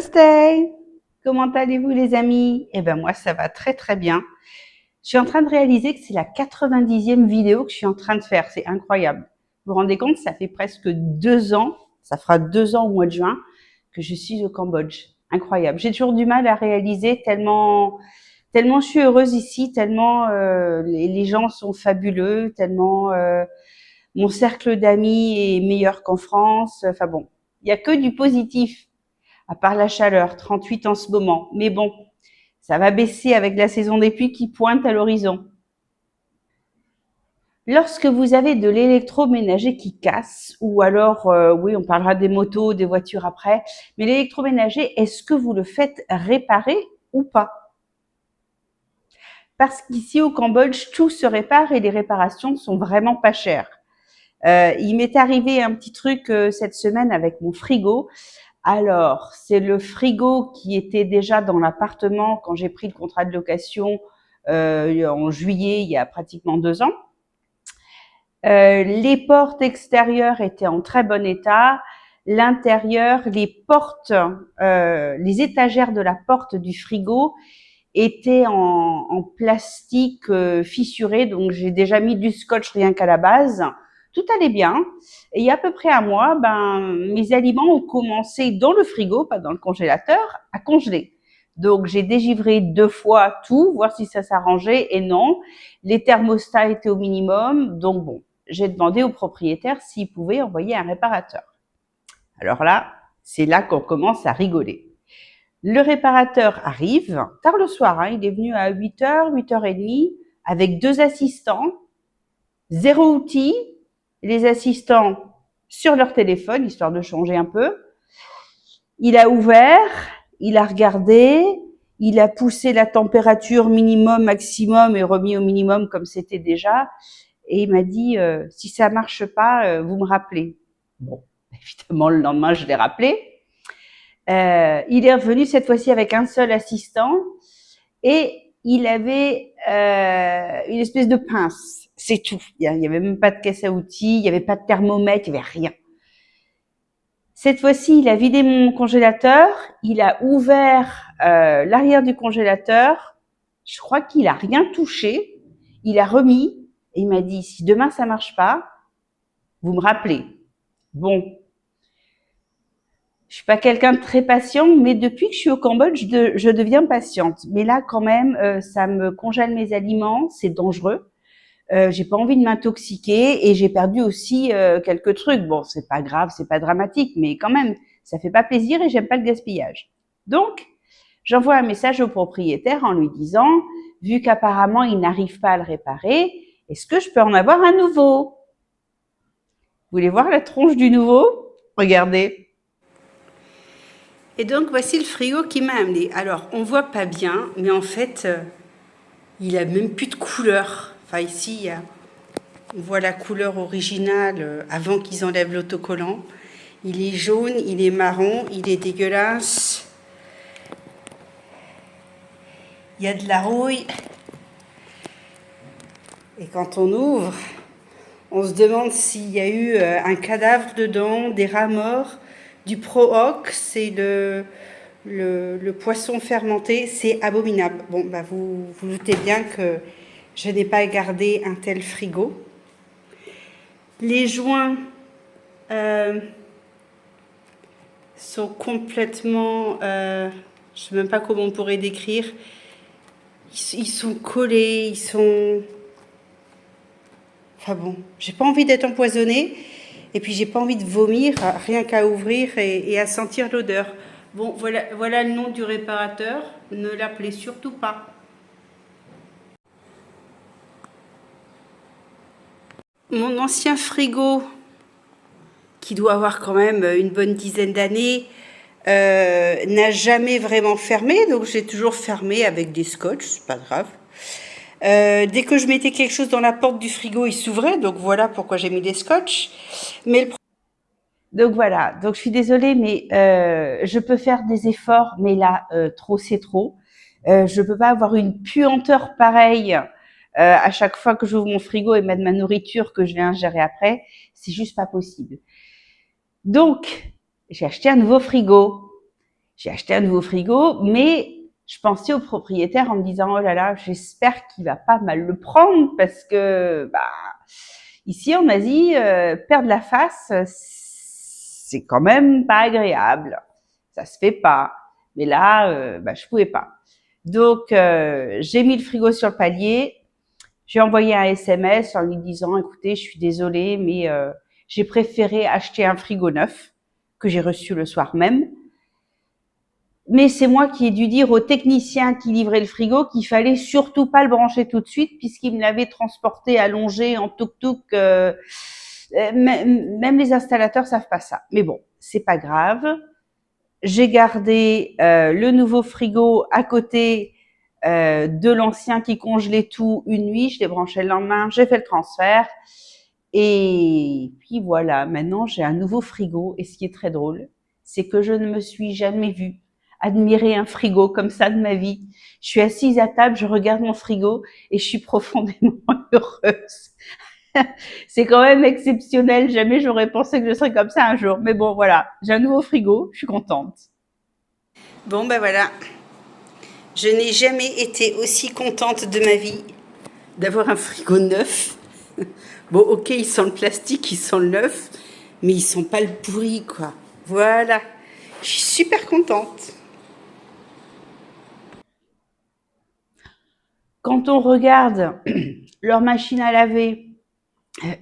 Stay! Comment allez-vous les amis? Eh ben moi ça va très très bien. Je suis en train de réaliser que c'est la 90e vidéo que je suis en train de faire. C'est incroyable. Vous vous rendez compte, ça fait presque 2 ans, ça fera 2 ans au mois de juin que je suis au Cambodge. Incroyable. J'ai toujours du mal à réaliser tellement je suis heureuse ici, tellement les gens sont fabuleux, tellement mon cercle d'amis est meilleur qu'en France. Enfin bon, il y a que du positif à part la chaleur, 38 en ce moment. Mais bon, ça va baisser avec la saison des pluies qui pointe à l'horizon. Lorsque vous avez de l'électroménager qui casse, ou alors, oui, on parlera des motos, des voitures après, mais l'électroménager, est-ce que vous le faites réparer ou pas? Parce qu'ici au Cambodge, tout se répare et les réparations sont vraiment pas chères. Il m'est arrivé un petit truc cette semaine avec mon frigo. Alors, c'est le frigo qui était déjà dans l'appartement quand j'ai pris le contrat de location en juillet, il y a pratiquement 2 ans. Les portes extérieures étaient en très bon état. L'intérieur, les portes, les étagères de la porte du frigo étaient en plastique fissuré. Donc, j'ai déjà mis du scotch rien qu'à la base. Tout allait bien. Et il y a à peu près un mois, mes aliments ont commencé dans le frigo, pas dans le congélateur, à congeler. Donc, j'ai dégivré 2 fois tout, voir si ça s'arrangeait, et non. Les thermostats étaient au minimum. Donc, bon, j'ai demandé au propriétaire s'il pouvait envoyer un réparateur. Alors là, c'est là qu'on commence à rigoler. Le réparateur arrive, tard le soir, hein, il est venu à 8h, 8h30, avec 2 assistants, 0 outil, les assistants sur leur téléphone, histoire de changer un peu. Il a ouvert, il a regardé, il a poussé la température minimum, maximum et remis au minimum comme c'était déjà. Et il m'a dit, si ça marche pas, vous me rappelez. Bon, évidemment, le lendemain, je l'ai rappelé. Il est revenu cette fois-ci avec un seul assistant et il avait une espèce de pince. C'est tout. Il n'y avait même pas de caisse à outils, il n'y avait pas de thermomètre, il n'y avait rien. Cette fois-ci, il a vidé mon congélateur, il a ouvert l'arrière du congélateur. Je crois qu'il a rien touché. Il a remis et il m'a dit, si demain ça marche pas, vous me rappelez. Bon, je suis pas quelqu'un de très patient, mais depuis que je suis au Cambodge, je deviens patiente. Mais là, quand même, ça me congèle mes aliments, c'est dangereux. J'ai pas envie de m'intoxiquer et j'ai perdu aussi quelques trucs. Bon, c'est pas grave, c'est pas dramatique, mais quand même, ça fait pas plaisir et j'aime pas le gaspillage. Donc, j'envoie un message au propriétaire en lui disant, vu qu'apparemment il n'arrive pas à le réparer, est-ce que je peux en avoir un nouveau? Vous voulez voir la tronche du nouveau? Regardez. Et donc, voici le frigo qui m'a amené. Alors, on voit pas bien, mais en fait, il a même plus de couleur. Enfin, ici, on voit la couleur originale avant qu'ils enlèvent l'autocollant. Il est jaune, il est marron, il est dégueulasse. Il y a de la rouille. Et quand on ouvre, on se demande s'il y a eu un cadavre dedans, des rats morts, du prohoc, c'est le poisson fermenté, c'est abominable. Bon, vous doutez bien que je n'ai pas gardé un tel frigo. Les joints sont complètement, je ne sais même pas comment on pourrait décrire, ils sont collés, ils sont... Enfin bon, j'ai pas envie d'être empoisonnée et puis j'ai pas envie de vomir rien qu'à ouvrir et à sentir l'odeur. Bon, voilà le nom du réparateur, ne l'appelez surtout pas. Mon ancien frigo, qui doit avoir quand même une bonne dizaine d'années, n'a jamais vraiment fermé, donc j'ai toujours fermé avec des scotch, c'est pas grave. Dès que je mettais quelque chose dans la porte du frigo, il s'ouvrait, donc voilà pourquoi j'ai mis des scotch. Donc voilà, donc je suis désolée, mais je peux faire des efforts, mais là, trop c'est trop. Je peux pas avoir une puanteur pareille à chaque fois que j'ouvre mon frigo et mettre ma nourriture que je vais ingérer après. C'est juste pas possible. Donc, j'ai acheté un nouveau frigo. J'ai acheté un nouveau frigo, mais je pensais au propriétaire en me disant, oh là là, j'espère qu'il va pas mal le prendre parce que, bah, ici en Asie, perdre la face, c'est quand même pas agréable. Ça se fait pas. Mais là, bah, je pouvais pas. Donc, j'ai mis le frigo sur le palier. J'ai envoyé un SMS en lui disant, écoutez, je suis désolée, mais j'ai préféré acheter un frigo neuf que j'ai reçu le soir même. Mais c'est moi qui ai dû dire au technicien qui livrait le frigo qu'il fallait surtout pas le brancher tout de suite puisqu'il me l'avait transporté allongé en tuk-tuk. Même les installateurs savent pas ça. Mais bon, c'est pas grave. J'ai gardé le nouveau frigo à côté de l'ancien qui congelait tout une nuit. Je l'ai branché le lendemain. J'ai fait le transfert. Et puis voilà, maintenant j'ai un nouveau frigo. Et ce qui est très drôle, c'est que je ne me suis jamais vue admirer un frigo comme ça de ma vie. Je suis assise à table, je regarde mon frigo et je suis profondément heureuse. C'est quand même exceptionnel. Jamais j'aurais pensé que je serais comme ça un jour. Mais bon, voilà, j'ai un nouveau frigo, je suis contente. Bon, ben voilà. Je n'ai jamais été aussi contente de ma vie d'avoir un frigo neuf. Bon, ok, il sent le plastique, il sent le neuf, mais ils sont pas le pourri, quoi. Voilà. Je suis super contente. Quand on regarde leur machine à laver,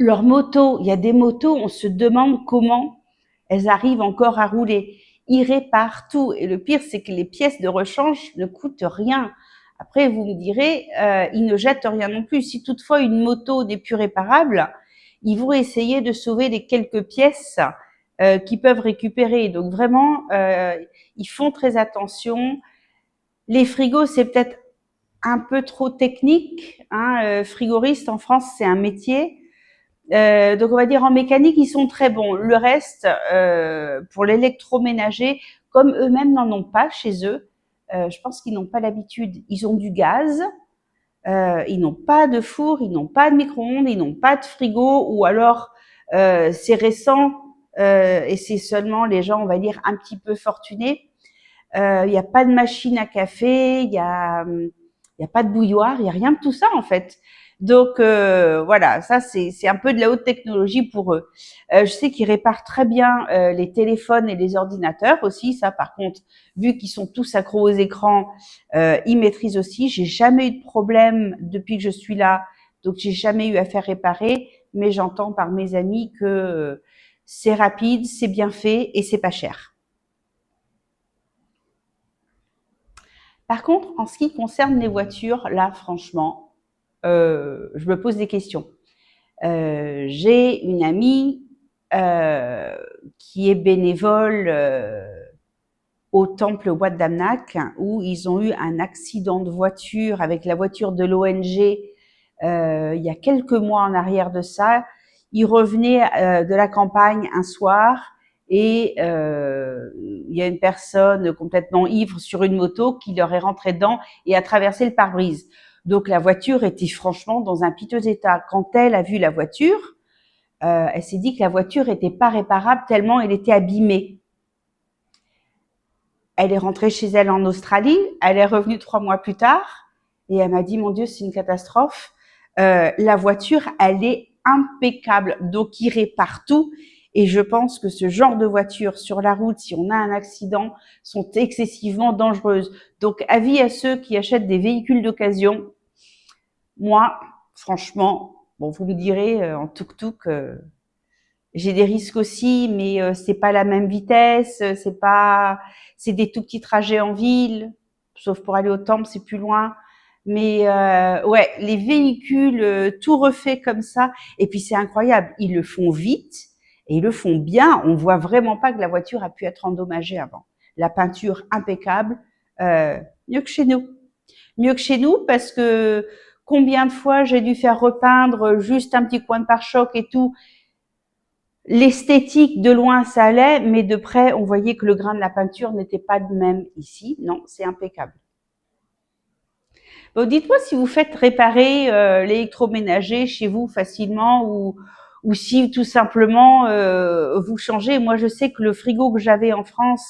leurs motos, il y a des motos, on se demande comment elles arrivent encore à rouler. Ils réparent tout. Et le pire, c'est que les pièces de rechange ne coûtent rien. Après, vous me direz, ils ne jettent rien non plus. Si toutefois une moto n'est plus réparable, ils vont essayer de sauver les quelques pièces qu'ils peuvent récupérer. Donc vraiment, ils font très attention. Les frigos, c'est peut-être un peu trop technique. Hein. Frigoriste en France, c'est un métier. Donc on va dire en mécanique, ils sont très bons. Le reste, pour l'électroménager, comme eux-mêmes n'en ont pas chez eux, je pense qu'ils n'ont pas l'habitude. Ils ont du gaz, ils n'ont pas de four, ils n'ont pas de micro-ondes, ils n'ont pas de frigo, ou alors c'est récent et c'est seulement les gens, on va dire, un petit peu fortunés. Il n'y a pas de machine à café, il y a pas de bouilloire, il y a rien de tout ça en fait. Donc voilà, ça c'est un peu de la haute technologie pour eux. Je sais qu'ils réparent très bien les téléphones et les ordinateurs aussi. Ça, par contre, vu qu'ils sont tous accros aux écrans, ils maîtrisent aussi. J'ai jamais eu de problème depuis que je suis là, donc j'ai jamais eu à faire réparer. Mais j'entends par mes amis que c'est rapide, c'est bien fait et c'est pas cher. Par contre, en ce qui concerne les voitures, là, franchement, je me pose des questions. J'ai une amie qui est bénévole au temple Wat Damnak, où ils ont eu un accident de voiture avec la voiture de l'ONG il y a quelques mois en arrière de ça. Ils revenaient de la campagne un soir et il y a une personne complètement ivre sur une moto qui leur est rentrée dedans et a traversé le pare-brise. Donc la voiture était franchement dans un piteux état. Quand elle a vu la voiture, elle s'est dit que la voiture était pas réparable tellement elle était abîmée. Elle est rentrée chez elle en Australie, elle est revenue 3 mois plus tard et elle m'a dit, mon Dieu, c'est une catastrophe. La voiture, elle est impeccable, donc il répare tout. Et je pense que ce genre de voiture sur la route, si on a un accident, sont excessivement dangereuses. Donc, avis à ceux qui achètent des véhicules d'occasion. Moi, franchement, bon, vous me direz, en tuk-tuk, j'ai des risques aussi, mais c'est pas la même vitesse, c'est des tout petits trajets en ville, sauf pour aller au temple, c'est plus loin. Mais ouais, les véhicules tout refaits comme ça, et puis c'est incroyable, ils le font vite et ils le font bien. On voit vraiment pas que la voiture a pu être endommagée avant. La peinture impeccable, mieux que chez nous. Mieux que chez nous parce que combien de fois j'ai dû faire repeindre juste un petit coin de pare-choc et tout. L'esthétique, de loin, ça allait, mais de près, on voyait que le grain de la peinture n'était pas le même ici. Non, c'est impeccable. Bon, dites-moi si vous faites réparer l'électroménager chez vous facilement ou si tout simplement vous changez. Moi, je sais que le frigo que j'avais en France,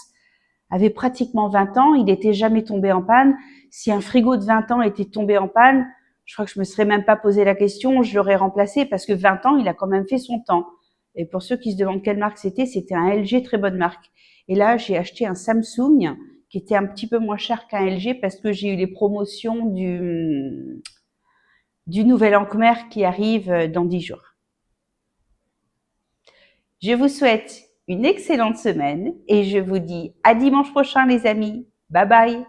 avait pratiquement 20 ans, il n'était jamais tombé en panne. Si un frigo de 20 ans était tombé en panne, je crois que je me serais même pas posé la question, je l'aurais remplacé parce que 20 ans, il a quand même fait son temps. Et pour ceux qui se demandent quelle marque c'était un LG, très bonne marque. Et là, j'ai acheté un Samsung qui était un petit peu moins cher qu'un LG parce que j'ai eu les promotions du nouvel an Khmer qui arrive dans 10 jours. Je vous souhaite une excellente semaine et je vous dis à dimanche prochain les amis. Bye bye.